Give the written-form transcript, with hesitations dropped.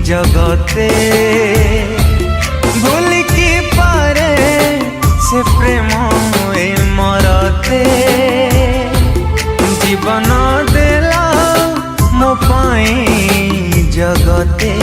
जगते भूल की पारे से प्रेम मरते जीवन देला मो पाई जगते।